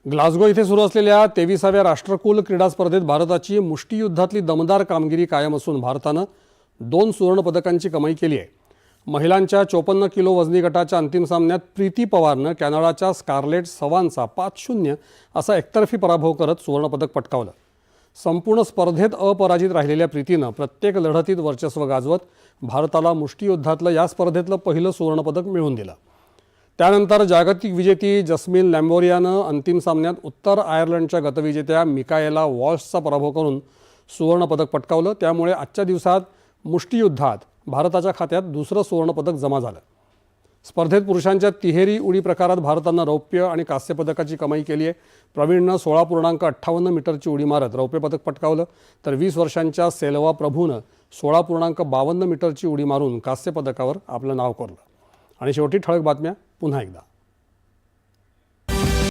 Glasgow इथे सुरू असलेल्या 23व्या राष्ट्रकुल क्रीडा स्पर्धेत भारताची मुष्टियुद्धातली दमदार कामगिरी कायम असून भारतानं 2 सुवर्ण पदकांची कमाई केली आहे। महिलांच्या 54 किलो वजनी गटाच्या अंतिम सामन्यात प्रीती पवारनं कॅनडाच्या स्कारलेट सवानचा 5-0 असा एकतर्फी पराभव करत सुवर्णपदक पटकावलं। संपूर्ण स्पर्धेत अपराजित राहिलेल्या प्रीतीनं प्रत्येक लढतीत वर्चस्व गाजवत भारताला मुष्टियुद्धातलं या स्पर्धेतलं पहिलं सुवर्णपदक मिळवून दिलं। त्यानंतर जागतिक विजेती जस्मिन लॅम्बोरियानं अंतिम सामन्यात उत्तर आयर्लंडच्या गतविजेत्या मिकाएला वॉल्शचा पराभव करून सुवर्णपदक पटकावलं। त्यामुळे आजच्या दिवसात मुष्टियुद्धात भारताच्या खात्यात दुसरं सुवर्णपदक जमा झालं। स्पर्धेत पुरुषांच्या तिहेरी उडी प्रकारात भारतानं रौप्य आणि कांस्य पदकाची कमाई केली आहे। प्रवीणनं 16.58 मीटरची उडी मारत रौप्य पदक पटकावलं, तर 20 वर्षांच्या सेलवा प्रभूनं 16.52 मीटरची उडी मारून कांस्य पदकावर आपलं नाव कोरलं। आणि शेवटी ठळक बातम्या पुन्हा एकदा।